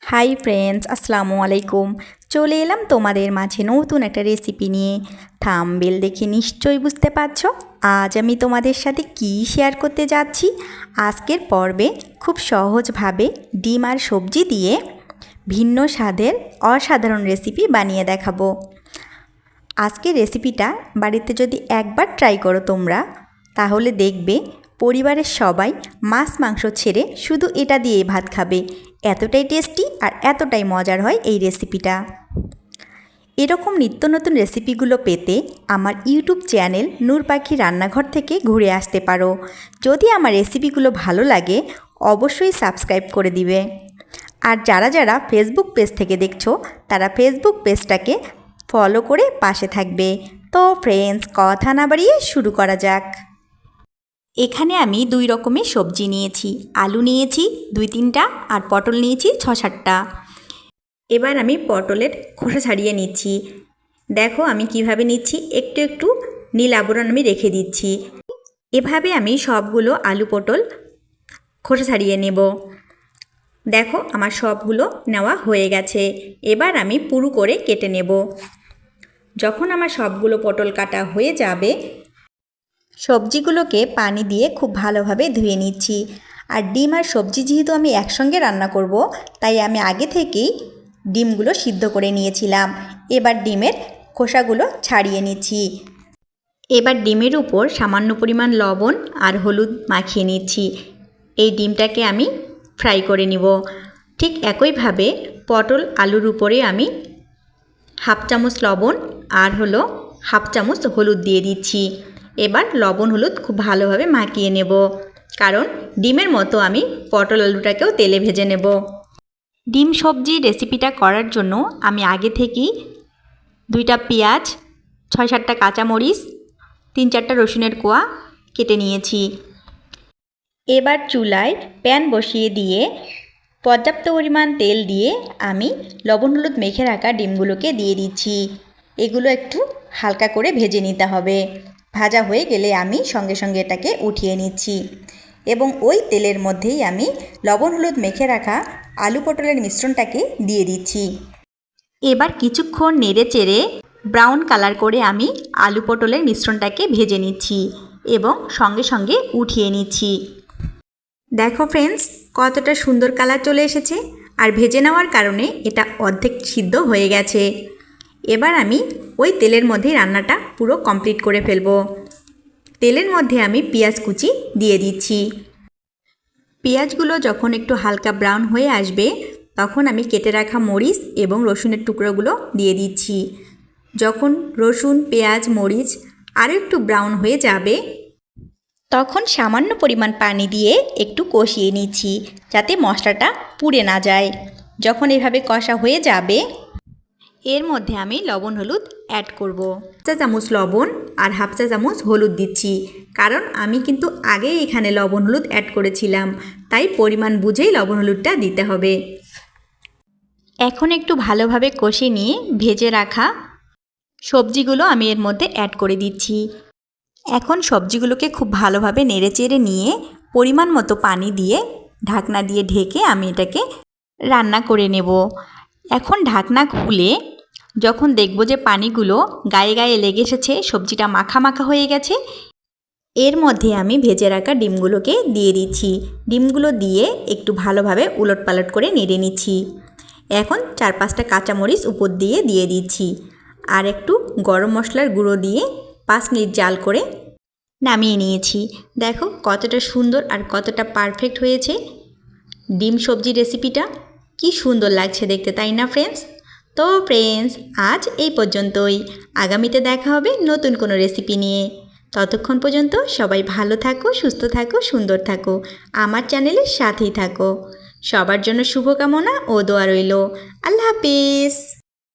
Hi friends, আসসালামু আলাইকুম। চলে এলাম তোমাদের মাঝে নতুন একটা রেসিপি নিয়ে। থাম্বনেল দেখে নিশ্চয়ই বুঝতে পারছো আজ আমি তোমাদের সাথে কী শেয়ার করতে যাচ্ছি। আজকের পর্বে খুব সহজভাবে ডিম আর সবজি দিয়ে ভিন্ন স্বাদের অসাধারণ রেসিপি বানিয়ে দেখাবো। আজকের রেসিপিটা বাড়িতে যদি একবার ট্রাই করো তোমরা, তাহলে দেখবে পরিবারের সবাই মাছ মাংস ছেড়ে শুধু এটা দিয়ে ভাত খাবে। এতটাই টেস্টি আর এতটাই মজার হয় এই রেসিপিটা। এরকম নিত্য নতুন রেসিপিগুলো পেতে আমার ইউটিউব চ্যানেল নূর পাখি রান্নাঘর থেকে ঘুরে আসতে পারো। যদি আমার রেসিপিগুলো ভালো লাগে অবশ্যই সাবস্ক্রাইব করে দিবে। আর যারা যারা ফেসবুক পেজ থেকে দেখছো তারা ফেসবুক পেজটাকে ফলো করে পাশে থাকবে। তো ফ্রেন্ডস, কথা না বাড়িয়ে শুরু করা যাক। এখানে আমি 2 রকমের সবজি নিয়েছি। আলু নিয়েছি 2-3টা আর পটল নিয়েছি 6-7টা। এবার আমি পটলের খোসা ছাড়িয়ে নিচ্ছি। দেখো আমি কিভাবে নিচ্ছি, একটু একটু নীল আবরণ আমি রেখে দিচ্ছি। এভাবে আমি সবগুলো আলু পটল খোসা ছাড়িয়ে নেব। দেখো আমার সবগুলো নেওয়া হয়ে গেছে। এবার আমি পুরু করে কেটে নেব। যখন আমার সবগুলো পটল কাটা হয়ে যাবে, সবজিগুলোকে পানি দিয়ে খুব ভালোভাবে ধুয়ে নিচ্ছি। আর ডিম আর সবজি যেহেতু আমি একসঙ্গে রান্না করব, তাই আমি আগে থেকেই ডিমগুলো সিদ্ধ করে নিয়েছিলাম। এবার ডিমের খোসাগুলো ছাড়িয়ে নিচ্ছি। এবার ডিমের উপর সামান্য পরিমাণ লবণ আর হলুদ মাখিয়ে নিচ্ছি। এই ডিমটাকে আমি ফ্রাই করে নিব। ঠিক একইভাবে পটল আলুর উপরে আমি 1/2 চামচ লবণ আর হাফ চামচ হলুদ দিয়ে দিচ্ছি। এবার লবণ হলুদ খুব ভালোভাবে মাখিয়ে নেব, কারণ ডিমের মতো আমি পটল আলুটাকেও তেলে ভেজে নেব। ডিম সবজি রেসিপিটা করার জন্য আমি আগে থেকেই 2টা পেঁয়াজ, 6-7টা কাঁচামরিচ, 3-4টা রসুনের কোয়া কেটে নিয়েছি। এবার চুলায় প্যান বসিয়ে দিয়ে পর্যাপ্ত পরিমাণ তেল দিয়ে আমি লবণ হলুদ মেখে রাখা ডিমগুলোকে দিয়ে দিচ্ছি। এগুলো একটু হালকা করে ভেজে নিতে হবে। ভাজা হয়ে গেলে আমি সঙ্গে সঙ্গে এটাকে উঠিয়ে নিচ্ছি এবং ওই তেলের মধ্যেই আমি লবণ হলুদ মেখে রাখা আলু পটলের মিশ্রণটাকে দিয়ে দিচ্ছি। এবার কিছুক্ষণ নেড়ে চেড়ে ব্রাউন কালার করে আমি আলু পটলের মিশ্রণটাকে ভেজে নিচ্ছি এবং সঙ্গে সঙ্গে উঠিয়ে নিচ্ছি। দেখো ফ্রেন্ডস, কতটা সুন্দর কালার চলে এসেছে। আর ভেজে নেওয়ার কারণে এটা অর্ধেক সিদ্ধ হয়ে গেছে। এবার আমি ওই তেলের মধ্যেই রান্নাটা পুরো কমপ্লিট করে ফেলবো। তেলের মধ্যে আমি পেঁয়াজ কুচি দিয়ে দিচ্ছি। পেঁয়াজগুলো যখন একটু হালকা ব্রাউন হয়ে আসবে, তখন আমি কেটে রাখা মরিচ এবং রসুনের টুকরোগুলো দিয়ে দিচ্ছি। যখন রসুন, পেঁয়াজ, মরিচ আরও একটু ব্রাউন হয়ে যাবে, তখন সামান্য পরিমাণ পানি দিয়ে একটু কষিয়ে নিচ্ছি, যাতে মশলাটা পুড়ে না যায়। যখন এভাবে কষা হয়ে যাবে, এর মধ্যে আমি লবণ হলুদ অ্যাড করব। 1 চা চামচ লবণ আর 1/2 চা চামচ হলুদ দিচ্ছি, কারণ আমি কিন্তু আগেই এখানে লবণ হলুদ অ্যাড করেছিলাম, তাই পরিমাণ বুঝেই লবণ হলুদটা দিতে হবে। এখন একটু ভালোভাবে কষিয়ে নিয়ে ভেজে রাখা সবজিগুলো আমি এর মধ্যে অ্যাড করে দিচ্ছি। এখন সবজিগুলোকে খুব ভালোভাবে নেড়েচেড়ে নিয়ে পরিমাণ মতো পানি দিয়ে ঢাকনা দিয়ে ঢেকে আমি এটাকে রান্না করে নেব। এখন ঢাকনা খুলে যখন দেখব যে পানিগুলো গায়ে গায়ে লেগে এসেছে, সবজিটা মাখা মাখা হয়ে গেছে, এর মধ্যে আমি ভেজে রাখা ডিমগুলোকে দিয়ে দিচ্ছি। ডিমগুলো দিয়ে একটু ভালোভাবে উলটপালট করে নেড়ে নিচ্ছি। এখন 4-5টা কাঁচামরিচ উপর দিয়ে দিচ্ছি আর একটু গরম মশলার গুঁড়ো দিয়ে 5 মিনিট জাল করে নামিয়ে নিয়েছি। দেখো কতটা সুন্দর আর কতটা পারফেক্ট হয়েছে ডিম সবজি রেসিপিটা। কি সুন্দর লাগছে দেখতে, তাই না ফ্রেন্ডস? তো ফ্রেন্ডস, আজ এই পর্যন্তই। আগামীতে দেখা হবে নতুন কোনো রেসিপি নিয়ে। ততক্ষণ পর্যন্ত সবাই ভালো থাকো, সুস্থ থাকো, সুন্দর থাকো। আমার চ্যানেলের সাথেই থাকো। সবার জন্য শুভকামনা ও দোয়া রইল। আল্লাহ হাফিজ।